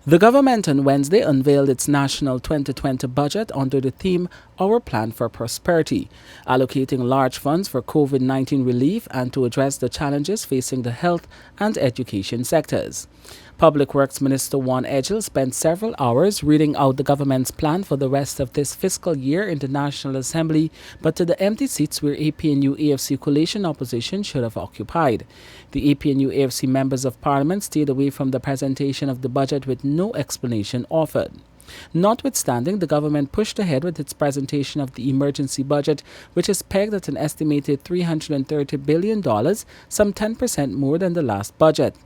The government on Wednesday unveiled its national 2020 budget under the theme Our Plan for Prosperity, allocating large funds for COVID-19 relief and to address the challenges facing the health and education sectors. Public Works Minister Juan Edghill spent several hours reading out the government's plan for the rest of this fiscal year in the National Assembly, but to the empty seats where APNU-AFC coalition opposition should have occupied. The APNU-AFC members of parliament stayed away from the presentation of the budget with no explanation offered. Notwithstanding, the government pushed ahead with its presentation of the emergency budget, which is pegged at an estimated $330 billion, some 10% more than the last budget.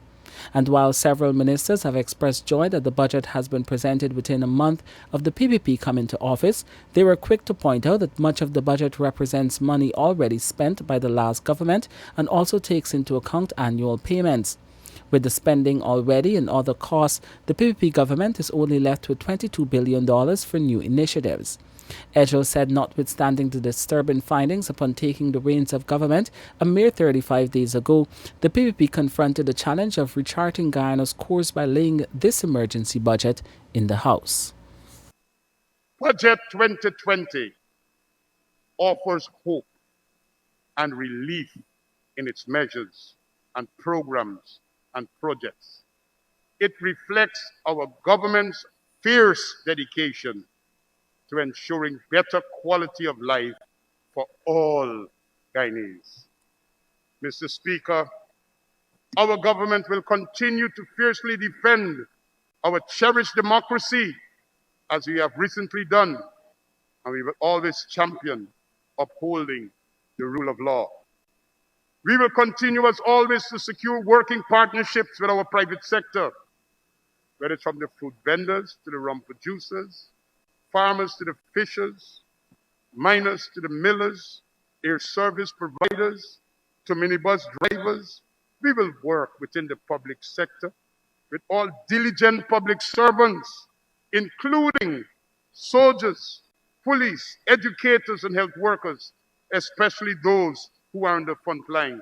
And while several ministers have expressed joy that the budget has been presented within a month of the PPP coming to office, they were quick to point out that much of the budget represents money already spent by the last government and also takes into account annual payments. With the spending already and other costs, the PPP government is only left with $22 billion for new initiatives. Edghill said notwithstanding the disturbing findings upon taking the reins of government a mere 35 days ago, the PPP confronted the challenge of recharting Guyana's course by laying this emergency budget in the House. Budget 2020 offers hope and relief in its measures and programs and projects. It reflects our government's fierce dedication to ensuring better quality of life for all Guyanese. Mr. Speaker, our government will continue to fiercely defend our cherished democracy as we have recently done, and we will always champion upholding the rule of law. We will continue as always to secure working partnerships with our private sector, whether it's from the food vendors to the rum producers, farmers to the fishers, miners to the millers, air service providers to minibus drivers. We will work within the public sector with all diligent public servants, including soldiers, police, educators, and health workers, especially those who are on the front line,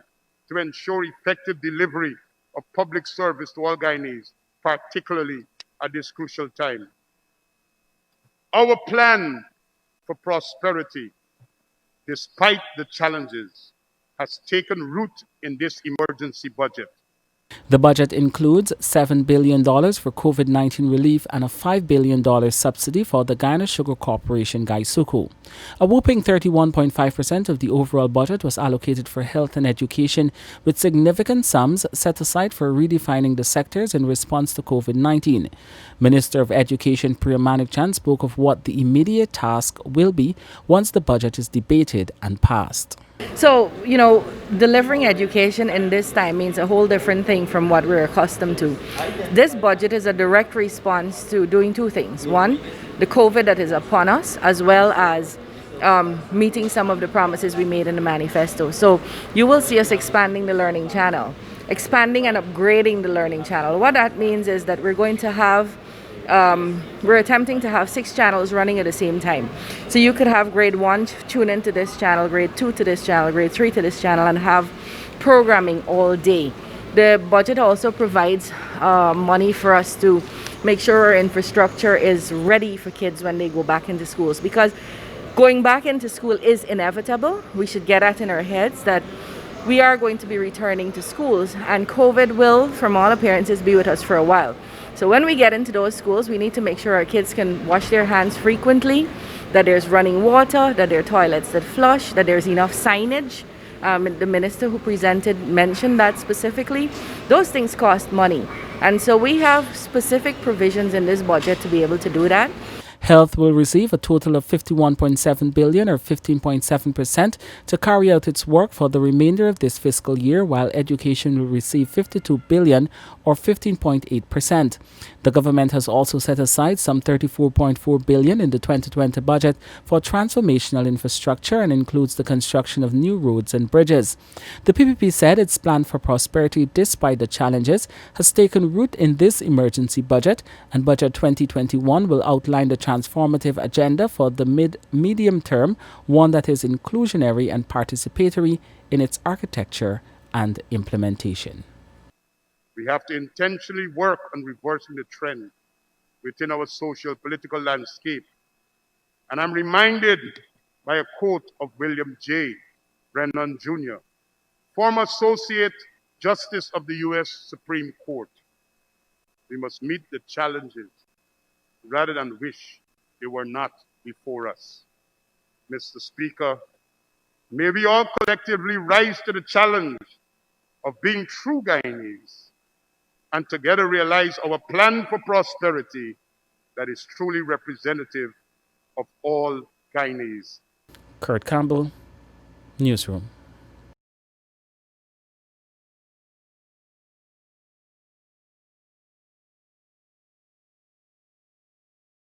to ensure effective delivery of public service to all Guyanese, particularly at this crucial time. Our plan for prosperity, despite the challenges, has taken root in this emergency budget. The budget includes $7 billion for COVID-19 relief and a $5 billion subsidy for the Guyana Sugar Corporation, GuySuCo. A whopping 31.5% of the overall budget was allocated for health and education, with significant sums set aside for redefining the sectors in response to COVID-19. Minister of Education Priya Manikchand spoke of what the immediate task will be once the budget is debated and passed. So, delivering education in this time means a whole different thing from what we're accustomed to. This budget is a direct response to doing two things. One, the COVID that is upon us, as well as meeting some of the promises we made in the manifesto. So you will see us expanding the learning channel, expanding and upgrading the learning channel. What that means is that we're going to have we're attempting to have 6 channels running at the same time. So you could have grade 1 tune into this channel, grade 2 to this channel, grade 3 to this channel, and have programming all day. The budget also provides money for us to make sure our infrastructure is ready for kids when they go back into schools, because going back into school is inevitable. We should get that in our heads that we are going to be returning to schools, and COVID will, from all appearances, be with us for a while. So when we get into those schools, we need to make sure our kids can wash their hands frequently, that there's running water, that there are toilets that flush, that there's enough signage. The minister who presented mentioned that specifically. Those things cost money. And so we have specific provisions in this budget to be able to do that. Health will receive a total of $51.7 billion or 15.7% to carry out its work for the remainder of this fiscal year, while education will receive $52 billion or 15.8%. The government has also set aside some $34.4 billion in the 2020 budget for transformational infrastructure and includes the construction of new roads and bridges. The PPP said its plan for prosperity, despite the challenges, has taken root in this emergency budget, and Budget 2021 will outline the transformative agenda for the medium term, one that is inclusionary and participatory in its architecture and implementation. We have to intentionally work on reversing the trend within our social political landscape. And I'm reminded by a quote of William J. Brennan Jr., former Associate Justice of the U.S. Supreme Court. We must meet the challenges rather than wish they were not before us. Mr. Speaker, may we all collectively rise to the challenge of being true Guyanese and together realize our plan for prosperity that is truly representative of all Guyanese. Kurt Campbell, Newsroom.